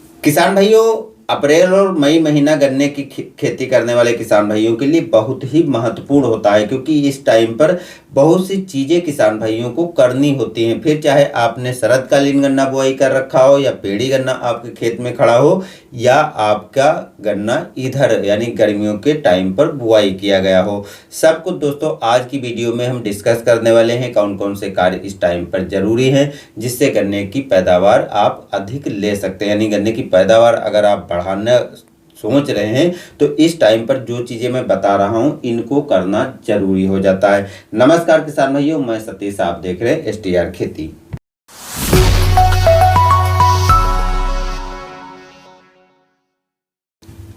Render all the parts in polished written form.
किसान भाइयों, अप्रैल और मई महीना गन्ने की खेती करने वाले किसान भाइयों के लिए बहुत ही महत्वपूर्ण होता है, क्योंकि इस टाइम पर बहुत सी चीज़ें किसान भाइयों को करनी होती हैं। फिर चाहे आपने शरतकालीन गन्ना बुआई कर रखा हो या पेड़ी गन्ना आपके खेत में खड़ा हो, या आपका गन्ना इधर यानी गर्मियों के टाइम पर बुआई किया गया हो, सब कुछ दोस्तों आज की वीडियो में हम डिस्कस करने वाले हैं। कौन कौन से कार्य इस टाइम पर जरूरी हैं जिससे गन्ने की पैदावार आप अधिक ले सकते हैं। यानी गन्ने की पैदावार अगर आप बढ़ाना सोच रहे हैं तो इस टाइम पर जो चीज़ें मैं बता रहा हूं इनको करना जरूरी हो जाता है। नमस्कार किसान भाइयों, मैं सतीश, आप देख रहे हैं STR खेती।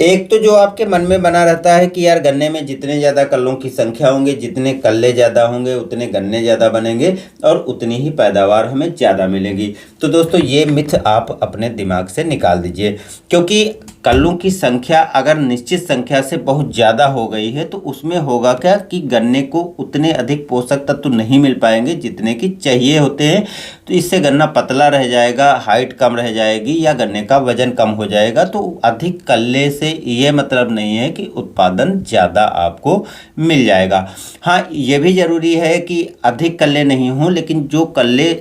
एक तो जो आपके मन में बना रहता है कि यार गन्ने में जितने ज़्यादा कल्लों की संख्या होंगे, जितने कल्ले ज़्यादा होंगे उतने गन्ने ज़्यादा बनेंगे और उतनी ही पैदावार हमें ज़्यादा मिलेगी। तो दोस्तों ये मिथ आप अपने दिमाग से निकाल दीजिए, क्योंकि कल्लों की संख्या अगर निश्चित संख्या से बहुत ज़्यादा हो गई है तो उसमें होगा क्या कि गन्ने को उतने अधिक पोषक तत्व नहीं मिल पाएंगे जितने की चाहिए होते हैं। तो इससे गन्ना पतला रह जाएगा, हाइट कम रह जाएगी या गन्ने का वजन कम हो जाएगा। तो अधिक कल्ले से ये मतलब नहीं है कि उत्पादन ज़्यादा आपको मिल जाएगा। हाँ, ये भी ज़रूरी है कि अधिक कल्ले नहीं हों, लेकिन जो कल्ले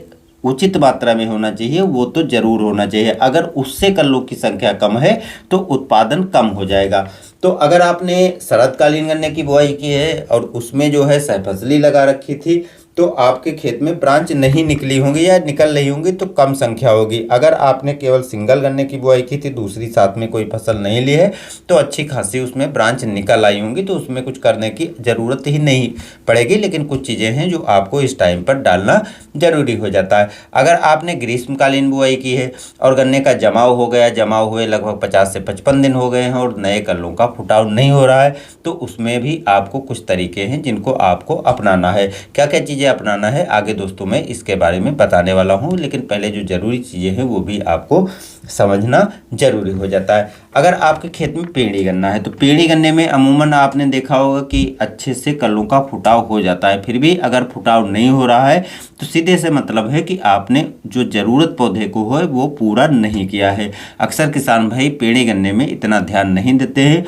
उचित मात्रा में होना चाहिए वो तो जरूर होना चाहिए। अगर उससे कल्लों की संख्या कम है तो उत्पादन कम हो जाएगा। तो अगर आपने शरतकालीन गन्ने की बुआई की है और उसमें जो है सहफसली लगा रखी थी तो आपके खेत में ब्रांच नहीं निकली होंगी या निकल रही होंगी तो कम संख्या होगी। अगर आपने केवल सिंगल गन्ने की बुआई की थी, दूसरी साथ में कोई फसल नहीं ली है, तो अच्छी खासी उसमें ब्रांच निकल आई होंगी, तो उसमें कुछ करने की ज़रूरत ही नहीं पड़ेगी। लेकिन कुछ चीज़ें हैं जो आपको इस टाइम पर डालना ज़रूरी हो जाता है। अगर आपने ग्रीष्मकालीन बुआई की है और गन्ने का जमाव हो गया, जमाव हुए लगभग 50 से 55 दिन हो गए हैं और नए कल्लों का फुटाव नहीं हो रहा है, तो उसमें भी आपको कुछ तरीके हैं जिनको आपको अपनाना है। क्या क्या चीज़ें अपनाना है आगे दोस्तों मैं इसके बारे में बताने वाला हूं, लेकिन पहले जो ज़रूरी चीज़ें हैं वो भी आपको समझना ज़रूरी हो जाता है। अगर आपके खेत में पेड़ी गन्ना है तो पेड़ी गन्ने में अमूमन आपने देखा होगा कि अच्छे से कल्लों का फुटाव हो जाता है। फिर भी अगर फुटाव नहीं हो रहा है तो सीधे से मतलब है कि आपने जो ज़रूरत पौधे को है वो पूरा नहीं किया है। अक्सर किसान भाई पेड़ी गन्ने में इतना ध्यान नहीं देते हैं,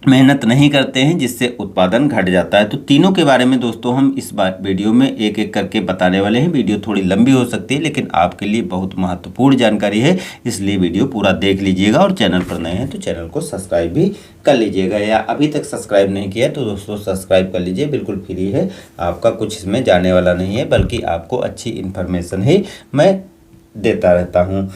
मेहनत नहीं करते हैं, जिससे उत्पादन घट जाता है। तो तीनों के बारे में दोस्तों हम इस वीडियो में एक एक करके बताने वाले हैं। वीडियो थोड़ी लंबी हो सकती है लेकिन आपके लिए बहुत महत्वपूर्ण जानकारी है, इसलिए वीडियो पूरा देख लीजिएगा। और चैनल पर नए हैं तो चैनल को सब्सक्राइब भी कर लीजिएगा, या अभी तक सब्सक्राइब नहीं किया तो दोस्तों सब्सक्राइब कर लीजिए, बिल्कुल फ्री है, आपका कुछ इसमें जाने वाला नहीं है, बल्कि आपको अच्छी इन्फॉर्मेशन ही मैं देता रहता हूँ।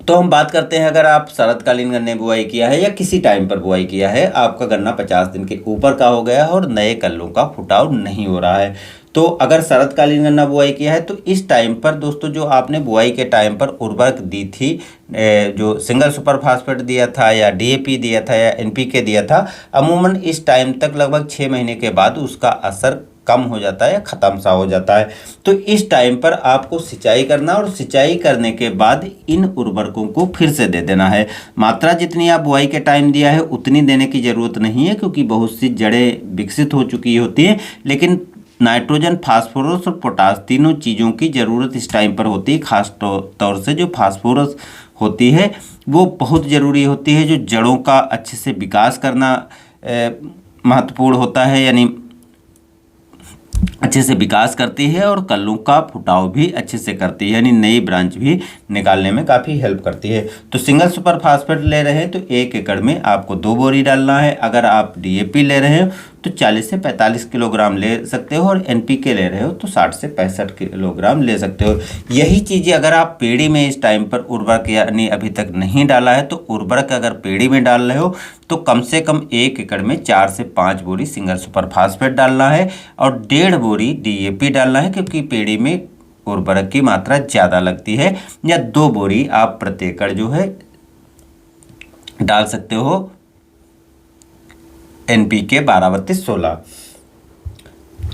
तो हम बात करते हैं, अगर आप शरतकालीन गन्ने बुआई किया है या किसी टाइम पर बुआई किया है, आपका गन्ना 50 दिन के ऊपर का हो गया है और नए कल्लों का फुटाव नहीं हो रहा है, तो अगर शरतकालीन गन्ना बुआई किया है तो इस टाइम पर दोस्तों जो आपने बुआई के टाइम पर उर्वरक दी थी, जो सिंगल सुपर फास्फेट दिया था या DAP दिया था या NPK दिया था, अमूमन इस टाइम तक लगभग 6 महीने के बाद उसका असर कम हो जाता है या ख़त्म सा हो जाता है। तो इस टाइम पर आपको सिंचाई करना और सिंचाई करने के बाद इन उर्वरकों को फिर से दे देना है। मात्रा जितनी आप बुआई के टाइम दिया है उतनी देने की ज़रूरत नहीं है, क्योंकि बहुत सी जड़ें विकसित हो चुकी होती हैं, लेकिन नाइट्रोजन, फास्फोरस और पोटास तीनों चीज़ों की ज़रूरत इस टाइम पर होती है। खास तौर से जो फास्फोरस होती है वो बहुत ज़रूरी होती है, जो जड़ों का अच्छे से विकास करना महत्वपूर्ण होता है, यानी अच्छे से विकास करती है और कल्लों का फुटाव भी अच्छे से करती है, यानी नई ब्रांच भी निकालने में काफ़ी हेल्प करती है। तो सिंगल सुपर फास्फेट ले रहे हैं तो 1 एकड़ में आपको 2 बोरी डालना है। अगर आप DAP ले रहे हो तो 40 से 45 किलोग्राम ले सकते हो, और NPK ले रहे हो तो 60 से 65 किलोग्राम ले सकते हो। यही चीज़ें अगर आप पेड़ी में इस टाइम पर उर्वरक यानी अभी तक नहीं डाला है तो उर्वरक अगर पेड़ी में डाल रहे हो तो कम से कम 1 एकड़ में 4 से 5 बोरी सिंगल सुपर फास्फेट डालना है और 1.5 बोरी DAP डालना है, क्योंकि पेड़ी में उर्वरक की मात्रा ज़्यादा लगती है। या 2 बोरी आप प्रति एकड़ जो है डाल सकते हो NPK 12-32-16।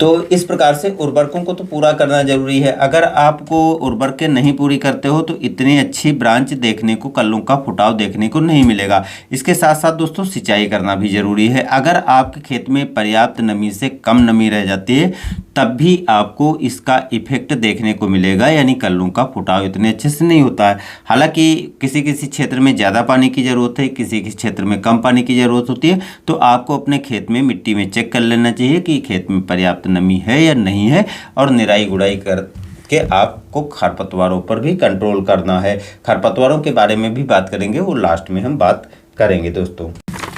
तो इस प्रकार से उर्वरकों को तो पूरा करना जरूरी है। अगर आपको उर्वरकें नहीं पूरी करते हो तो इतनी अच्छी ब्रांच देखने को, कल्लों का फुटाव देखने को नहीं मिलेगा। इसके साथ साथ दोस्तों सिंचाई करना भी जरूरी है। अगर आपके खेत में पर्याप्त नमी से कम नमी रह जाती है तब भी आपको इसका इफेक्ट देखने को मिलेगा, यानी कल्लों का फुटाव इतने अच्छे से नहीं होता है। हालांकि किसी किसी क्षेत्र में ज़्यादा पानी की ज़रूरत है, किसी किसी क्षेत्र में कम पानी की ज़रूरत होती है, तो आपको अपने खेत में मिट्टी में चेक कर लेना चाहिए कि खेत में पर्याप्त नमी है या नहीं है, और निराई गुड़ाई कर के आपको खरपतवारों पर भी कंट्रोल करना है। खरपतवारों के बारे में भी बात करेंगे, वो लास्ट में हम बात करेंगे दोस्तों।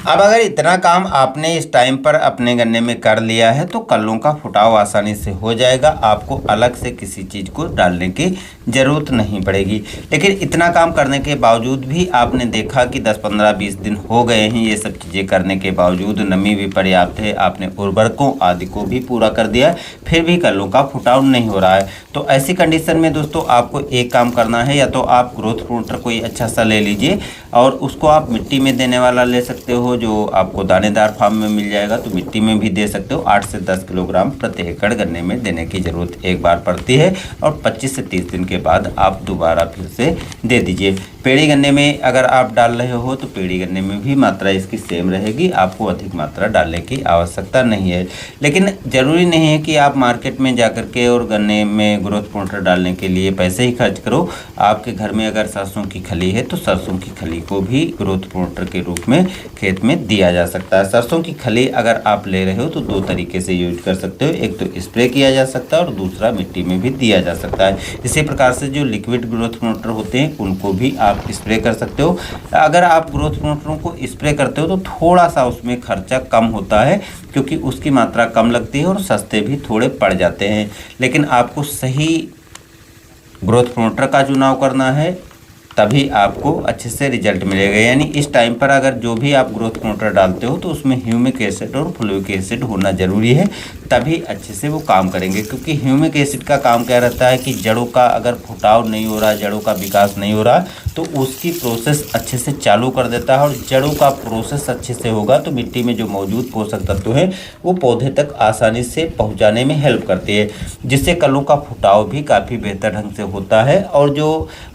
अब अगर इतना काम आपने इस टाइम पर अपने गन्ने में कर लिया है तो कल्लों का फुटाव आसानी से हो जाएगा। आपको अलग से किसी चीज़ को डालने की ज़रूरत नहीं पड़ेगी। लेकिन इतना काम करने के बावजूद भी आपने देखा कि 10, 15, 20 दिन हो गए हैं, ये सब चीज़ें करने के बावजूद नमी भी पर्याप्त है, आपने उर्वरकों आदि को भी पूरा कर दिया, फिर भी कल्लों का फुटाव नहीं हो रहा है। तो ऐसी कंडीशन में दोस्तों आपको एक काम करना है, या तो आप ग्रोथ प्रमोटर कोई अच्छा सा ले लीजिए और उसको आप मिट्टी में देने वाला ले सकते हो, जो आपको दानेदार फार्म में मिल जाएगा, तो मिट्टी में भी दे सकते हो। 8 से 10 किलोग्राम प्रति एकड़ गन्ने में देने की ज़रूरत एक बार पड़ती है, और 25 से 30 दिन के बाद आप दोबारा फिर से दे दीजिए। पेड़ी गन्ने में अगर आप डाल रहे हो तो पेड़ी गन्ने में भी मात्रा इसकी सेम रहेगी, आपको अधिक मात्रा डालने की आवश्यकता नहीं है। लेकिन ज़रूरी नहीं है कि आप मार्केट में जाकर के और गन्ने में ग्रोथ प्रमोटर डालने के लिए पैसे ही खर्च करो। आपके घर में अगर सरसों की खली है तो सरसों की खली को भी ग्रोथ प्रमोटर के रूप में खेत में दिया जा सकता है। सरसों की खली अगर आप ले रहे हो तो 2 तरीके से यूज कर सकते हो, एक तो स्प्रे किया जा सकता है और दूसरा मिट्टी में भी दिया जा सकता है। इसी प्रकार से जो लिक्विड ग्रोथ प्रमोटर होते हैं उनको भी आप स्प्रे कर सकते हो। अगर आप ग्रोथ प्रमोटरों को स्प्रे करते हो तो थोड़ा सा उसमें खर्चा कम होता है, क्योंकि उसकी मात्रा कम लगती है और सस्ते भी थोड़े पड़ जाते हैं। लेकिन आपको सही ग्रोथ प्रमोटर का चुनाव करना है, तभी आपको अच्छे से रिजल्ट मिलेगा। यानी इस टाइम पर अगर जो भी आप ग्रोथ प्रमोटर डालते हो तो उसमें ह्यूमिक एसिड और फ्लोरिक एसिड होना ज़रूरी है, तभी अच्छे से वो काम करेंगे। क्योंकि ह्यूमिक एसिड का काम क्या रहता है कि जड़ों का अगर फुटाव नहीं हो रहा, जड़ों का विकास नहीं हो रहा, तो उसकी प्रोसेस अच्छे से चालू कर देता है, और जड़ों का प्रोसेस अच्छे से होगा तो मिट्टी में जो मौजूद पोषक तत्व हैं वो पौधे तक आसानी से पहुँचाने में हेल्प करती है, जिससे कलों का फुटाव भी काफ़ी बेहतर ढंग से होता है। और जो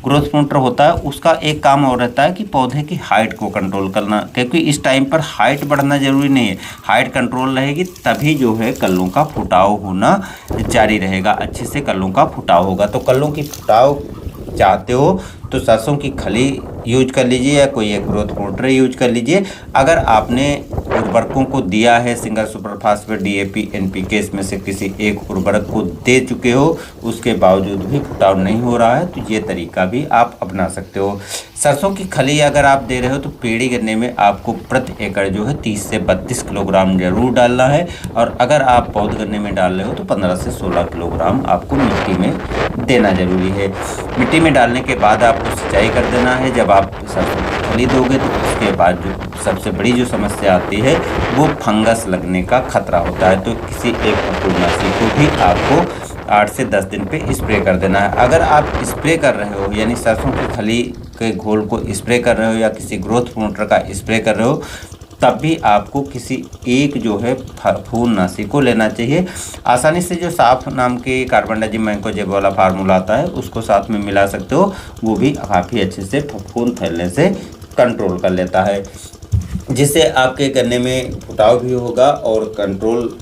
ग्रोथ प्रमोटर होता है उसका एक काम और रहता है कि पौधे की हाइट को कंट्रोल करना, क्योंकि इस टाइम पर हाइट बढ़ना जरूरी नहीं है। हाइट कंट्रोल रहेगी तभी जो है कल्लों का फुटाव होना जारी रहेगा, अच्छे से कल्लों का फुटाव होगा। तो कल्लों की फुटाव चाहते हो तो सरसों की खली यूज कर लीजिए या कोई एक ग्रोथ प्रमोटर यूज कर लीजिए। अगर आपने उर्वरकों को दिया है, single super phosphate, DAP, NPK, इसमें से किसी एक उर्वरक को दे चुके हो, उसके बावजूद भी फुटाव नहीं हो रहा है, तो ये तरीका भी आप अपना सकते हो। सरसों की खली अगर आप दे रहे हो तो पेड़ी गन्ने में आपको प्रति एकड़ जो है 30 से 32 किलोग्राम जरूर डालना है, और अगर आप पौध गन्ने में डाल रहे हो तो 15 से 16 किलोग्राम आपको मिट्टी में देना जरूरी है। मिट्टी में डालने के बाद आपको सिंचाई कर देना है। जब आप सरसों की खली दोगे तो उसके बाद जो सबसे बड़ी जो समस्या आती है वो फंगस लगने का खतरा होता है, तो किसी एक फफूंदनाशी को भी आपको 8 से 10 दिन पे स्प्रे कर देना है। अगर आप स्प्रे कर रहे हो, यानी सरसों की खली के घोल को स्प्रे कर रहे हो या किसी ग्रोथ प्रमोटर का स्प्रे कर रहे हो, तब भी आपको किसी एक जो है फफूंदनाशी को लेना चाहिए। आसानी से जो साफ नाम के कार्बनडाजिम मैंकोजेब वाला फार्मूला आता है उसको साथ में मिला सकते हो, वो भी काफ़ी अच्छे से फफूंद फैलने से कंट्रोल कर लेता है, जिससे आपके गन्ने में फुटाव भी होगा और कंट्रोल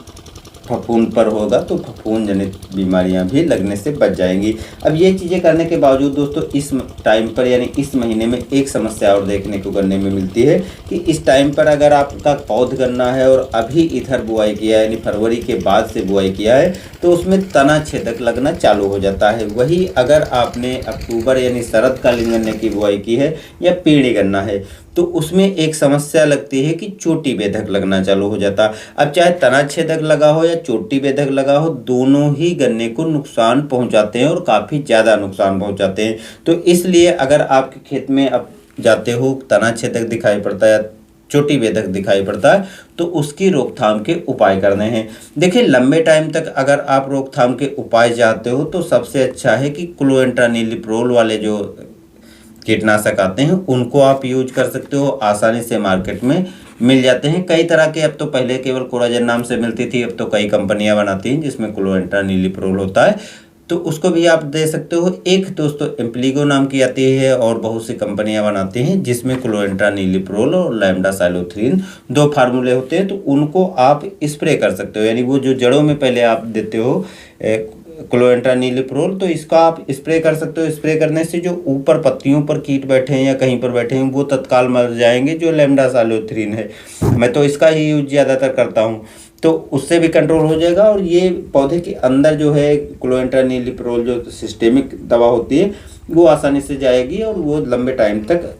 फफूंद पर होगा, तो फफूंद जनित बीमारियां भी लगने से बच जाएंगी। अब ये चीज़ें करने के बावजूद दोस्तों इस टाइम पर यानी इस महीने में एक समस्या और देखने को गन्ने में मिलती है कि इस टाइम पर अगर आपका पौध गन्ना है और अभी इधर बुआई किया है, यानी फरवरी के बाद से बुआई किया है, तो उसमें तना छेदक लगना चालू हो जाता है। वही अगर आपने अक्टूबर यानी शरदकालीन गन्ने की बुआई की है या पीढ़ी गन्ना है, तो उसमें एक समस्या लगती है कि चोटी बेधक लगना चालू हो जाता। अब चाहे तना छेदक लगा हो या चोटी बेधक लगा हो, दोनों ही गन्ने को नुकसान पहुंचाते हैं और काफ़ी ज़्यादा नुकसान पहुंचाते हैं। तो इसलिए अगर आपके खेत में अब जाते हो तना छेदक दिखाई पड़ता है या चोटी बेधक दिखाई पड़ता है, तो उसकी रोकथाम के उपाय करने हैं। देखिए, लंबे टाइम तक अगर आप रोकथाम के उपाय चाहते हो तो सबसे अच्छा है कि क्लोएंट्रानिलिप्रोल वाले जो कीटनाशक आते हैं उनको आप यूज कर सकते हो। आसानी से मार्केट में मिल जाते हैं कई तरह के। अब तो पहले केवल कोराजेन नाम से मिलती थी, अब तो कई कंपनियां बनाती हैं जिसमें क्लोएंट्रा नीलीप्रोल होता है, तो उसको भी आप दे सकते हो। एक दोस्तों एम्प्लीगो नाम की आती है और बहुत सी कंपनियां बनाती हैं जिसमें क्लोएंट्रा नीलीप्रोल और लैम्डासाइलोथ्रीन 2 फार्मूले होते हैं, तो उनको आप स्प्रे कर सकते हो। यानी वो जो जड़ों में पहले आप देते हो क्लोएंट्रा नीलीप्रोल, तो इसका आप स्प्रे कर सकते हो। स्प्रे करने से जो ऊपर पत्तियों पर कीट बैठे हैं या कहीं पर बैठे हैं वो तत्काल मर जाएंगे, जो लैम्डासाइलोथ्रीन है। मैं तो इसका ही यूज ज़्यादातर करता हूँ, तो उससे भी कंट्रोल हो जाएगा। और ये पौधे के अंदर जो है क्लोएंट्रा नीलीप्रोल जो सिस्टेमिक दवा होती है वो आसानी से जाएगी और वो लंबे टाइम तक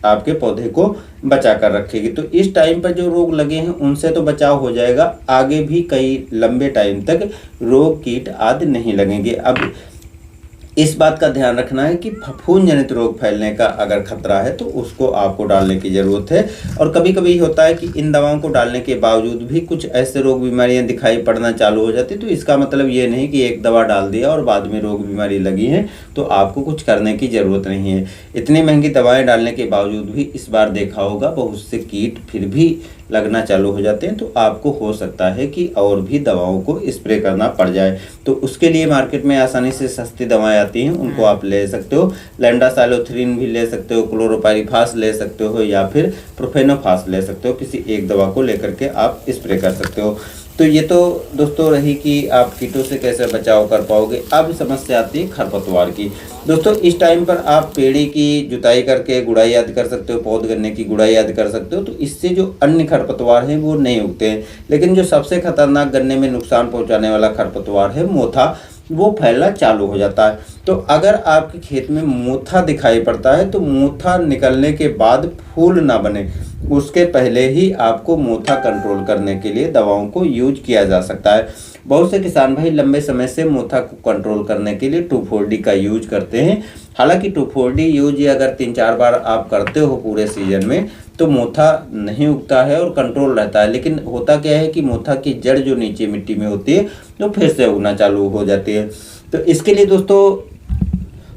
आपके पौधे को बचा कर रखेगी। तो इस टाइम पर जो रोग लगे हैं उनसे तो बचाव हो जाएगा, आगे भी कई लंबे टाइम तक रोग कीट आदि नहीं लगेंगे। अब इस बात का ध्यान रखना है कि फफूंद जनित रोग फैलने का अगर खतरा है तो उसको आपको डालने की ज़रूरत है। और कभी कभी होता है कि इन दवाओं को डालने के बावजूद भी कुछ ऐसे रोग बीमारियां दिखाई पड़ना चालू हो जाती, तो इसका मतलब ये नहीं कि एक दवा डाल दिया और बाद में रोग बीमारी लगी है तो आपको कुछ करने की ज़रूरत नहीं है। इतनी महंगी दवाएँ डालने के बावजूद भी इस बार देखा होगा बहुत से कीट फिर भी लगना चालू हो जाते हैं, तो आपको हो सकता है कि और भी दवाओं को स्प्रे करना पड़ जाए। तो उसके लिए मार्केट में आसानी से सस्ती दवाएं आती हैं, उनको आप ले सकते हो। लैम्डासाइलोथ्रीन भी ले सकते हो, क्लोरोपाइरीफास ले सकते हो या फिर प्रोफेनोफास ले सकते हो। किसी एक दवा को लेकर के आप स्प्रे कर सकते हो। तो ये तो दोस्तों रही कि आप कीटों से कैसे बचाव कर पाओगे। अब समस्या आती है खरपतवार की। दोस्तों इस टाइम पर आप पेड़ी की जुताई करके गुड़ाई आदि कर सकते हो, पौध गन्ने की गुड़ाई आदि कर सकते हो, तो इससे जो अन्य खरपतवार हैं वो नहीं उगते हैं। लेकिन जो सबसे खतरनाक गन्ने में नुकसान पहुंचाने वाला खरपतवार है मोथा, वो फैलना चालू हो जाता है। तो अगर आपके खेत में मोथा दिखाई पड़ता है तो मोथा निकलने के बाद फूल ना बने उसके पहले ही आपको मोथा कंट्रोल करने के लिए दवाओं को यूज किया जा सकता है। बहुत से किसान भाई लंबे समय से मोथा को कंट्रोल करने के लिए 2,4-D का यूज करते हैं। हालांकि 2,4-D यूज अगर 3-4 बार आप करते हो पूरे सीजन में तो मोथा नहीं उगता है और कंट्रोल रहता है। लेकिन होता क्या है कि मोथा की जड़ जो नीचे मिट्टी में होती है तो फिर से उगना चालू हो जाती है। तो इसके लिए दोस्तों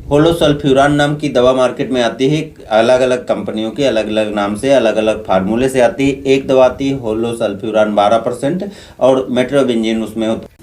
होलोसल्फ्यूरान नाम की दवा मार्केट में आती है। अलग अलग कंपनियों के अलग अलग नाम से अलग अलग फार्मूले से आती है। एक दवा आती है होलोसल्फ्यूरान 12% और मेट्रोबिंजिन उसमें होता है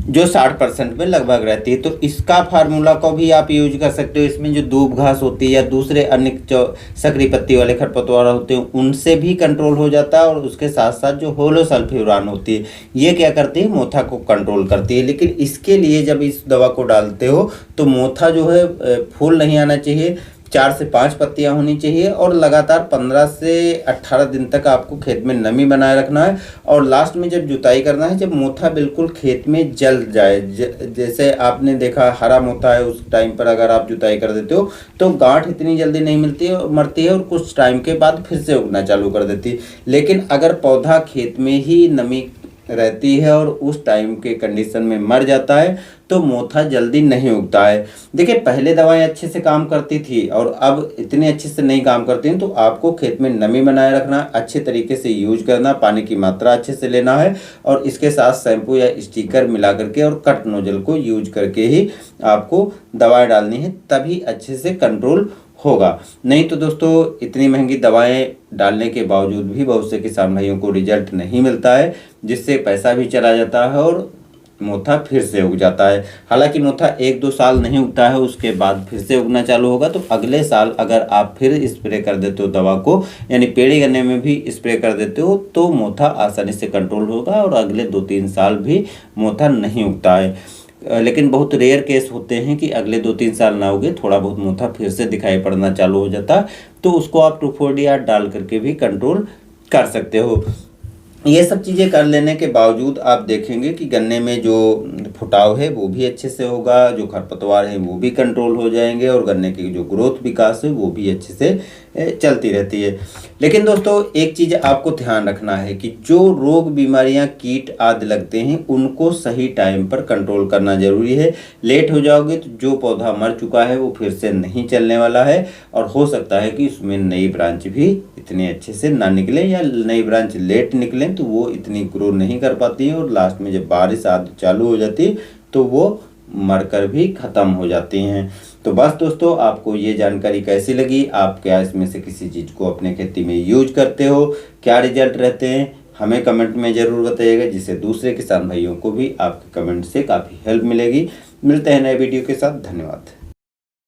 जो 60% में लगभग रहती है। तो इसका फार्मूला को भी आप यूज कर सकते हो। इसमें जो दूब घास होती है या दूसरे अन्य जो सकरी पत्ती वाले खरपतवार होते हैं उनसे भी कंट्रोल हो जाता है। और उसके साथ साथ जो होलोसल्फ्यूरान होती है ये क्या करती है, मोथा को कंट्रोल करती है। लेकिन इसके लिए जब इस दवा को डालते हो तो मोथा जो है फूल नहीं आना चाहिए, 4 से 5 पत्तियां होनी चाहिए और लगातार 15 से 18 दिन तक आपको खेत में नमी बनाए रखना है। और लास्ट में जब जुताई करना है, जब मोथा बिल्कुल खेत में जल जाए, जैसे आपने देखा हरा मोथा है उस टाइम पर अगर आप जुताई कर देते हो तो गांठ इतनी जल्दी नहीं मिलती है, मरती है और कुछ टाइम के बाद फिर से उगना चालू कर देती है। लेकिन अगर पौधा खेत में ही नमी रहती है और उस टाइम के कंडीशन में मर जाता है तो मोथा जल्दी नहीं उगता है। देखिए पहले दवाएं अच्छे से काम करती थी और अब इतने अच्छे से नहीं काम करती हैं, तो आपको खेत में नमी बनाए रखना, अच्छे तरीके से यूज करना, पानी की मात्रा अच्छे से लेना है और इसके साथ शैम्पू या स्टिकर मिला करके और कट नोजल को यूज करके ही आपको दवाएं डालनी है, तभी अच्छे से कंट्रोल होगा। नहीं तो दोस्तों इतनी महंगी दवाएं डालने के बावजूद भी बहुत से किसान भाइयों को रिजल्ट नहीं मिलता है, जिससे पैसा भी चला जाता है और मोथा फिर से उग जाता है। हालांकि मोथा 1-2 साल नहीं उगता है, उसके बाद फिर से उगना चालू होगा। तो अगले साल अगर आप फिर स्प्रे कर देते हो दवा को, यानी पेड़ी गन्ने में भी स्प्रे कर देते हो, तो मोथा आसानी से कंट्रोल होगा और अगले 2-3 साल भी मोथा नहीं उगता है। लेकिन बहुत रेयर केस होते हैं कि अगले 2-3 साल ना उगे, थोड़ा बहुत मोथा फिर से दिखाई पड़ना चालू हो जाता है, तो उसको आप 2,4-D डाल करके भी कंट्रोल कर सकते हो। ये सब चीज़ें कर लेने के बावजूद आप देखेंगे कि गन्ने में जो फुटाव है वो भी अच्छे से होगा, जो खरपतवार है वो भी कंट्रोल हो जाएंगे और गन्ने की जो ग्रोथ विकास है वो भी अच्छे से चलती रहती है। लेकिन दोस्तों एक चीज़ आपको ध्यान रखना है कि जो रोग बीमारियां कीट आदि लगते हैं उनको सही टाइम पर कंट्रोल करना जरूरी है। लेट हो जाओगे तो जो पौधा मर चुका है वो फिर से नहीं चलने वाला है और हो सकता है कि उसमें नई ब्रांच भी इतने अच्छे से ना निकले या नई ब्रांच लेट निकले तो वो इतनी ग्रो नहीं कर पाती है और लास्ट में जब बारिश आदि चालू हो जाती है तो वो मरकर भी ख़त्म हो जाती हैं। तो बस दोस्तों, आपको ये जानकारी कैसी लगी? आप क्या इसमें से किसी चीज़ को अपने खेती में यूज करते हो? क्या रिजल्ट रहते हैं? हमें कमेंट में ज़रूर बताइएगा, जिससे दूसरे किसान भाइयों को भी आपके कमेंट से काफ़ी हेल्प मिलेगी। मिलते हैं नए वीडियो के साथ। धन्यवाद।